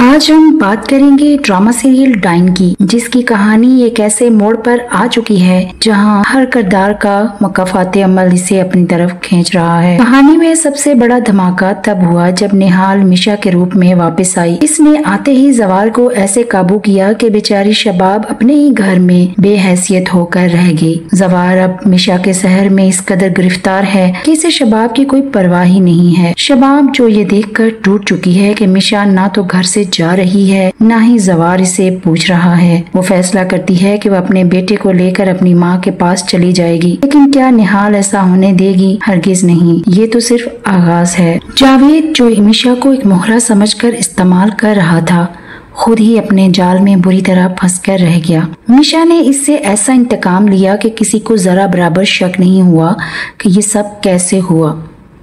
आज हम बात करेंगे ड्रामा सीरियल डाइन की, जिसकी कहानी एक ऐसे मोड़ पर आ चुकी है जहां हर किरदार का मकाफाते अमल इसे अपनी तरफ खींच रहा है। कहानी में सबसे बड़ा धमाका तब हुआ जब निहाल मिशा के रूप में वापस आई। इसने आते ही जवार को ऐसे काबू किया कि बेचारी शबाब अपने ही घर में बेहैसियत होकर रह गई। जवार अब मिशा के शहर में इस कदर गिरफ्तार है कि इसे शबाब की कोई परवाह ही नहीं है। शबाब जो ये देखकर टूट चुकी है कि मिशा ना तो घर से जा रही है, ना ही जवार इसे पूछ रहा है। वो फैसला करती है कि वो अपने बेटे को लेकर अपनी माँ के पास चली जाएगी, लेकिन क्या निहाल ऐसा होने देगी? हरगिज नहीं। ये तो सिर्फ आगाज है। जावेद जो मिशा को एक मोहरा समझकर इस्तेमाल कर रहा था, खुद ही अपने जाल में बुरी तरह फंसकर रह गया। मिशा ने इससे ऐसा इंतकाम लिया कि किसी को जरा बराबर शक नहीं हुआ कि ये सब कैसे हुआ।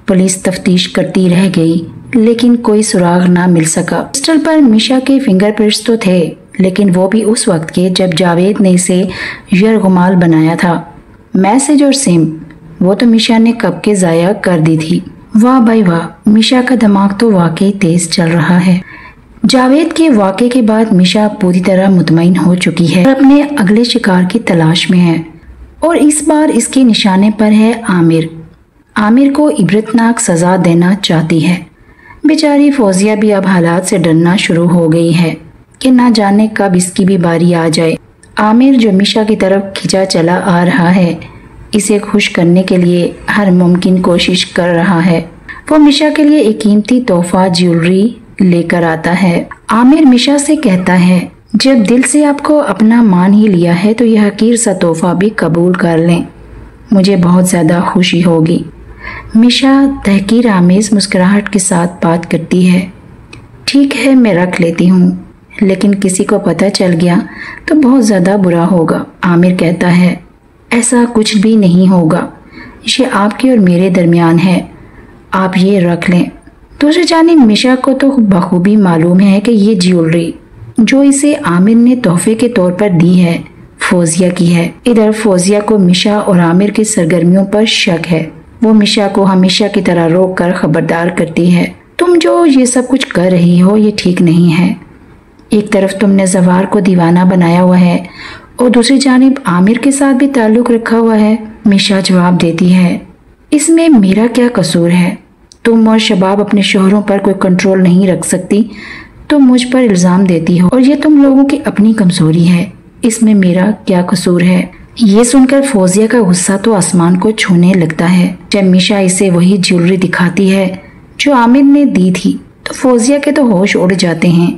पुलिस तफ्तीश करती रह गई, लेकिन कोई सुराग ना मिल सका। पिस्टल पर मिशा के फिंगरप्रिंट्स तो थे, लेकिन वो भी उस वक्त के जब जावेद ने इसे यरगुमाल बनाया था। मैसेज और सिम वो तो मिशा ने कब के जाया कर दी थी। वाह भाई वाह, मिशा का दिमाग तो वाकई तेज चल रहा है। जावेद के वाक़े के बाद मिशा पूरी तरह मुतमईन हो चुकी है और अपने अगले शिकार की तलाश में है, और इस बार इसके निशाने पर है आमिर। आमिर को इबरतनाक सजा देना चाहती है। बेचारी फौजिया भी अब हालात से डरना शुरू हो गई है कि ना जाने कब इसकी भी बारी आ जाए। आमिर जो मिशा की तरफ खिंचा चला आ रहा है, इसे खुश करने के लिए हर मुमकिन कोशिश कर रहा है। वो मिशा के लिए एक कीमती तोहफा ज्वेलरी लेकर आता है। आमिर मिशा से कहता है, जब दिल से आपको अपना मान ही लिया है तो यह हकीर सा तोहफा भी कबूल कर लें, मुझे बहुत ज्यादा खुशी होगी। मिशा तहकीर आमेज मुस्कुराहट के साथ बात करती है। ठीक है, मैं रख लेती हूँ, लेकिन किसी को पता चल गया तो बहुत ज्यादा बुरा होगा। आमिर कहता है, ऐसा कुछ भी नहीं होगा, ये आपके और मेरे दरमियान है, आप ये रख लें। दूसरी जानिब मिशा को तो बखूबी मालूम है कि ये ज्वेलरी जो इसे आमिर ने तोहफे के तौर पर दी है, फौजिया की है। इधर फौजिया को मिशा और आमिर की सरगर्मियों पर शक है। वो मिशा को हमेशा की तरह रोक कर खबरदार करती है, तुम जो ये सब कुछ कर रही हो ये ठीक नहीं है। एक तरफ तुमने जवार को दीवाना बनाया हुआ है और दूसरी जानिब आमिर के साथ भी ताल्लुक रखा हुआ है। मिशा जवाब देती है, इसमें मेरा क्या कसूर है? तुम और शबाब अपने शोहरों पर कोई कंट्रोल नहीं रख सकती तो मुझ पर इल्जाम देती हो, और ये तुम लोगों की अपनी कमजोरी है। इसमें मेरा क्या कसूर है? ये सुनकर फौजिया का गुस्सा तो आसमान को छूने लगता है। जब मिशा इसे वही ज्वेलरी दिखाती है जो आमिर ने दी थी, तो फौजिया के तो होश उड़ जाते हैं।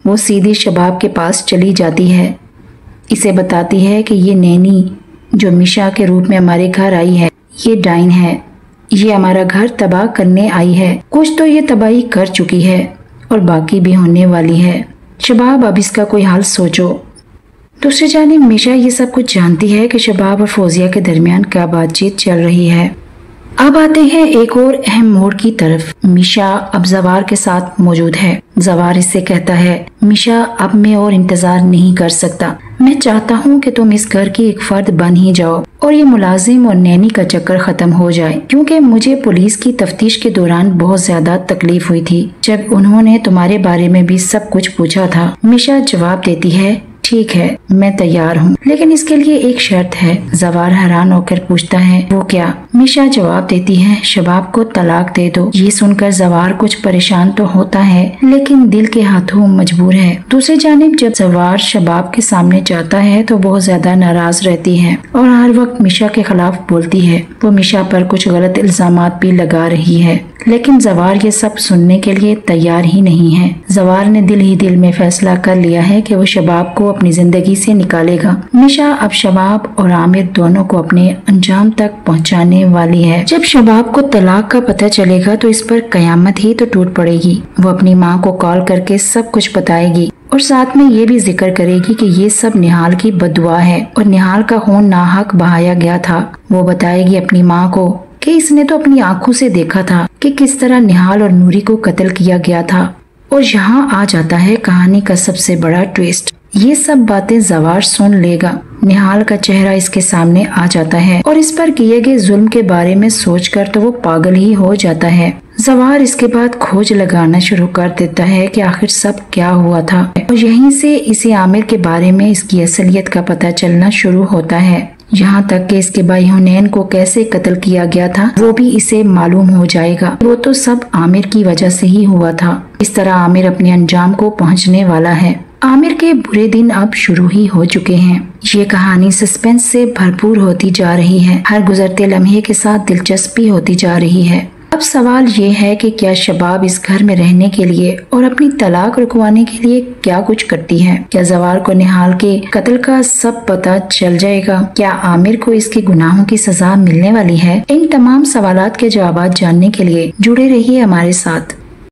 वो सीधी शबाब के पास चली जाती है, इसे बताती है कि ये नैनी जो मिशा के रूप में हमारे घर आई है, ये डाइन है, ये हमारा घर तबाह करने आई है। कुछ तो ये तबाही कर चुकी है और बाकी भी होने वाली है। शबाब, अब इसका कोई हाल सोचो। दूसरी जानिब मिशा ये सब कुछ जानती है कि शबाब और फौजिया के दरमियान क्या बातचीत चल रही है। अब आते हैं एक और अहम मोड़ की तरफ। मिशा अब जवार के साथ मौजूद है। जवार इससे कहता है, मिशा अब मैं और इंतजार नहीं कर सकता, मैं चाहता हूँ कि तुम इस घर की एक फर्द बन ही जाओ और ये मुलाजिम और नैनी का चक्कर खत्म हो जाए, क्योंकि मुझे पुलिस की तफ्तीश के दौरान बहुत ज्यादा तकलीफ हुई थी जब उन्होंने तुम्हारे बारे में भी सब कुछ पूछा था। मिशा जवाब देती है, ठीक है, मैं तैयार हूँ, लेकिन इसके लिए एक शर्त है। जवार हैरान होकर पूछता है, वो क्या? मिशा जवाब देती है, शबाब को तलाक दे दो। ये सुनकर जवार कुछ परेशान तो होता है, लेकिन दिल के हाथों मजबूर है। दूसरी जानिब जब जवार शबाब के सामने जाता है तो बहुत ज्यादा नाराज रहती है और हर वक्त मिशा के खिलाफ बोलती है। वो मिशा पर कुछ गलत इल्जामात भी लगा रही है, लेकिन जवार ये सब सुनने के लिए तैयार ही नहीं है। जवार ने दिल ही दिल में फैसला कर लिया है कि वो शबाब को अपनी जिंदगी से निकालेगा। मिशा अब शबाब और आमिर दोनों को अपने अंजाम तक पहुंचाने वाली है। जब शबाब को तलाक का पता चलेगा तो इस पर कयामत ही तो टूट पड़ेगी। वो अपनी माँ को कॉल करके सब कुछ बताएगी और साथ में ये भी जिक्र करेगी कि ये सब निहाल की बददुआ है और निहाल का खून नाहक बहाया गया था। वो बताएगी अपनी माँ को कि इसने तो अपनी आंखों से देखा था कि किस तरह निहाल और नूरी को कत्ल किया गया था। और यहाँ आ जाता है कहानी का सबसे बड़ा ट्विस्ट। ये सब बातें जवार सुन लेगा। निहाल का चेहरा इसके सामने आ जाता है और इस पर किए गए जुल्म के बारे में सोचकर तो वो पागल ही हो जाता है। जवार इसके बाद खोज लगाना शुरू कर देता है कि आखिर सब क्या हुआ था, और यहीं से इसे आमिर के बारे में इसकी असलियत का पता चलना शुरू होता है। यहाँ तक कि इसके भाई हुनैन को कैसे कत्ल किया गया था वो भी इसे मालूम हो जाएगा। वो तो सब आमिर की वजह से ही हुआ था। इस तरह आमिर अपने अंजाम को पहुँचने वाला है। आमिर के बुरे दिन अब शुरू ही हो चुके हैं। ये कहानी सस्पेंस से भरपूर होती जा रही है। हर गुजरते लम्हे के साथ दिलचस्पी होती जा रही है। अब सवाल ये है कि क्या शबाब इस घर में रहने के लिए और अपनी तलाक रुकवाने के लिए क्या कुछ करती है? क्या जवार को निहाल के कत्ल का सब पता चल जाएगा? क्या आमिर को इसके गुनाहों की सजा मिलने वाली है? इन तमाम सवालात के जवाब जानने के लिए जुड़े रहिए हमारे साथ।